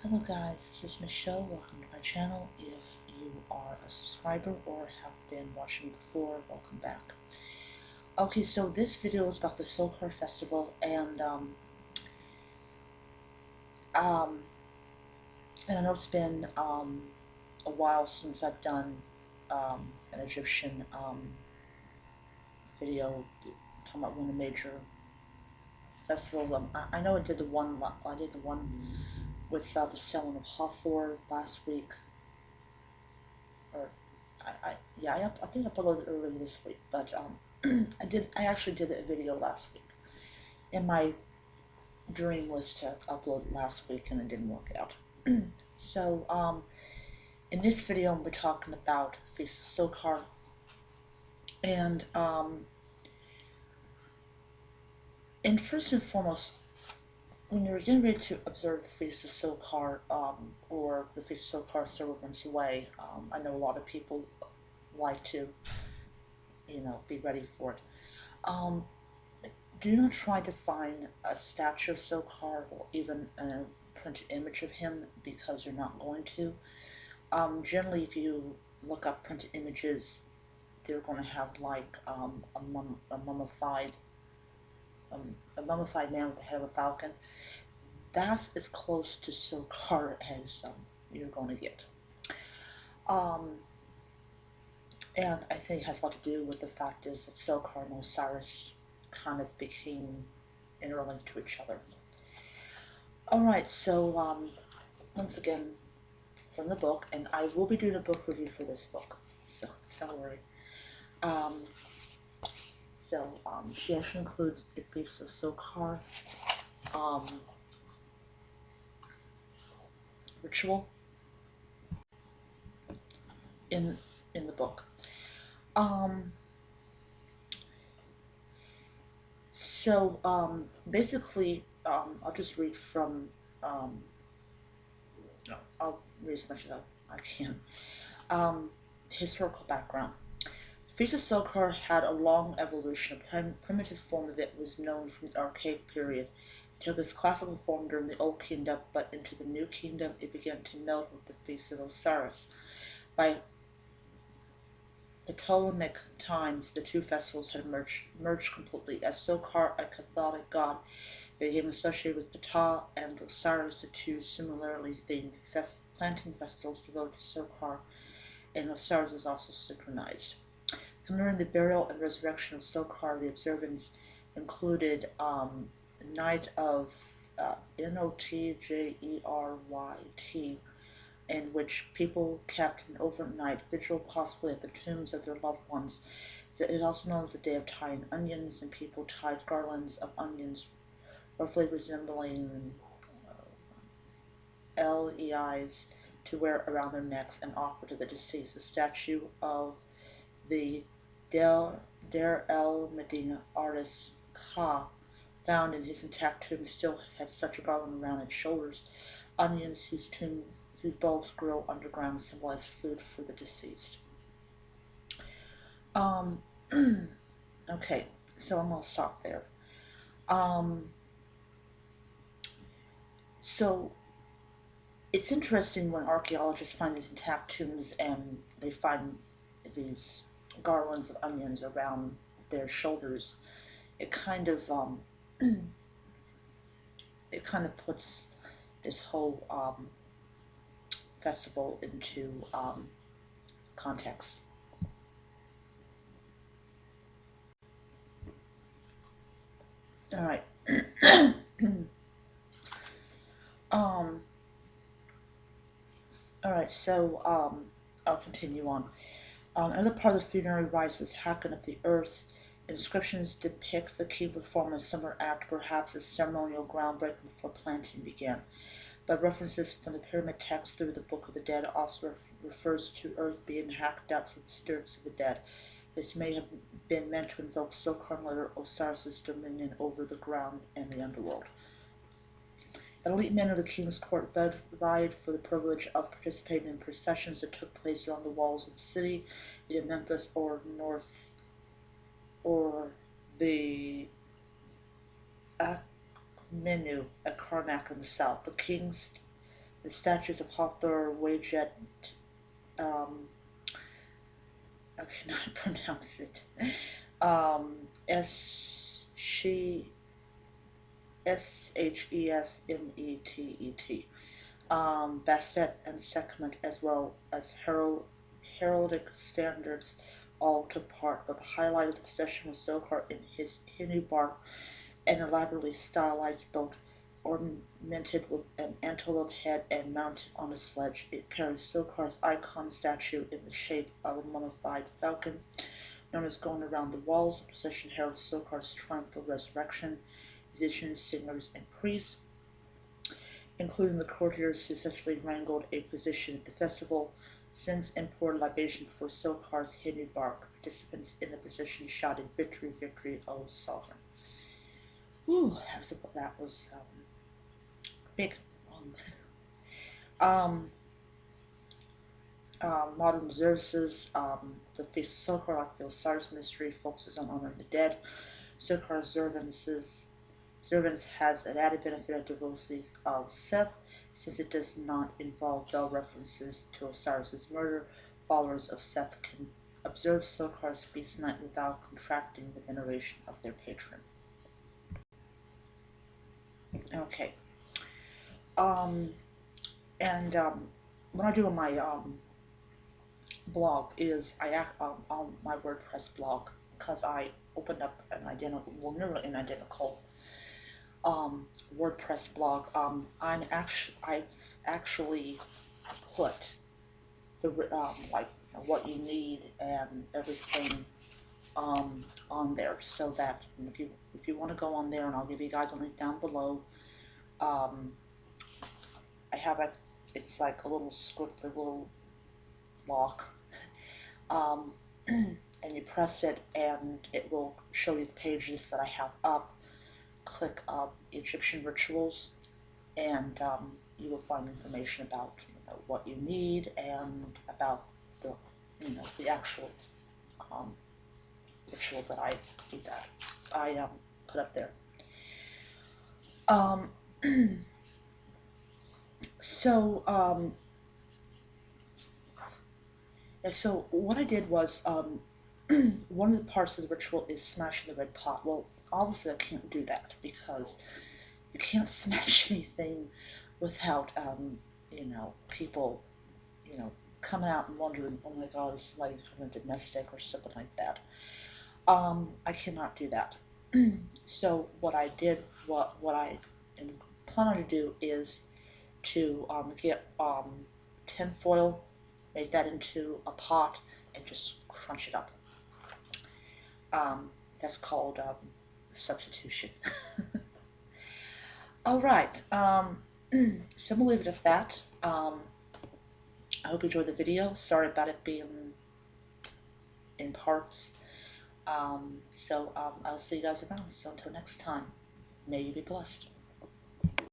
Hello guys, this is Michelle. Welcome to my channel. If you are a subscriber or have been watching before, welcome back. Okay, so this video is about the Sokar festival, and I know it's been a while since I've done an Egyptian video talking about one of the major festivals. I know I did the one with the selling of Hathor last week. Or I think I uploaded earlier this week, but I actually did a video last week, and my dream was to upload last week, and it didn't work out. So in this video, I'm talking about Feast of Sokar, and first and foremost, when you're getting ready to observe the Feast of Sokar, or the Feast of Sokar several months away, I know a lot of people like to, be ready for it. Do not try to find a statue of Sokar or even a printed image of him, because you're not going to. Generally, if you look up printed images, they're going to have like a mummified man with the head of a falcon. That's as close to Sokar as you're going to get. And I think it has a lot to do with the fact is that Sokar and Osiris kind of became interlinked to each other. Alright, so once again, from the book, and I will be doing a book review for this book, so don't worry. She actually includes the Feast of Sokar ritual in the book. Basically, I'll just read from, I'll read as much as I can. Historical background. Feast of Sokar had a long evolution. A primitive form of it was known from the Archaic period. It took its classical form during the Old Kingdom, but into the New Kingdom it began to meld with the Feast of Osiris. By Ptolemaic times, the two festivals had merged completely. As Sokar, a Catholic god, became associated with Ptah and Osiris, the two similarly themed planting festivals devoted to Sokar and Osiris is also synchronized. Commemorating the burial and resurrection of Sokar, the observance included Night of Notjeryt, in which people kept an overnight vigil, possibly at the tombs of their loved ones. It is also known as the Day of Tying Onions, and people tied garlands of onions, roughly resembling leis, to wear around their necks and offer to the deceased. The statue of the Deir el Medina artist Ka, found in his intact tomb, still had such a garland around its shoulders. Onions whose bulbs grow underground symbolize food for the deceased. Okay, so I'm going to stop there. So it's interesting when archaeologists find these intact tombs and they find these garlands of onions around their shoulders. It kind of puts this whole festival into context. All right. All right. So I'll continue on. Another part of the funerary rites was hacking up the earth. Inscriptions depict the king performing a similar act, perhaps a ceremonial groundbreaking before planting began. But references from the pyramid text through the Book of the Dead also refers to earth being hacked up for the spirits of the dead. This may have been meant to invoke Sokar, later Osiris' dominion over the ground and the underworld. Elite men of the king's court vied for the privilege of participating in processions that took place around the walls of the city, either Memphis or north, or the Akhmenu at Karnak in the south. The The statues of Hathor, Wajet, um, I cannot pronounce it. She Shesmetet, Bastet and Sekhmet, as well as heraldic standards, all took part. But the highlight of the procession was Sokar in his Hindu bark, an elaborately stylized boat ornamented with an antelope head and mounted on a sledge. It carries Sokar's icon statue in the shape of a mummified falcon, known as going around the walls. The procession heralds Sokar's triumphal resurrection. Musicians, singers, and priests, including the courtiers, successfully wrangled a position at the festival, since and poured libation before Sokar's Hindu bark. Participants in the procession shouted, "Victory, victory, O sovereign." Ooh, that was big. Um, Modern observances, the Feast of Sokar, like the Osiris mystery, focuses on honoring the dead. Sokar observance has an added benefit of devotees of Seth, since it does not involve bell references to Osiris's murder. Followers of Seth can observe Sokar's feast night without contracting the veneration of their patron. Okay. Um, and What I do on my blog is on my WordPress blog, because I opened up an identical, well, nearly an identical WordPress blog. I've actually put the like what you need and everything on there, so that if you want to go on there, and I'll give you guys a link down below. Um, I have a It's like a little script, a little lock, um, and you press it, and it will show you the pages that I have up. Click Egyptian rituals, and you will find information about what you need, and about the the actual um, ritual that I put up there. Um, so so what I did was, one of the parts of the ritual is smashing the red pot. Well, obviously I can't do that, because you can't smash anything without people coming out and wondering, oh my God, is somebody from a domestic or something like that. I cannot do that. So what I am planning to do is to get tin foil, make that into a pot, and just crunch it up. That's called substitution. All right. So I'm gonna leave it at that. I hope you enjoyed the video. Sorry about it being in parts. I'll see you guys around. So until next time, may you be blessed.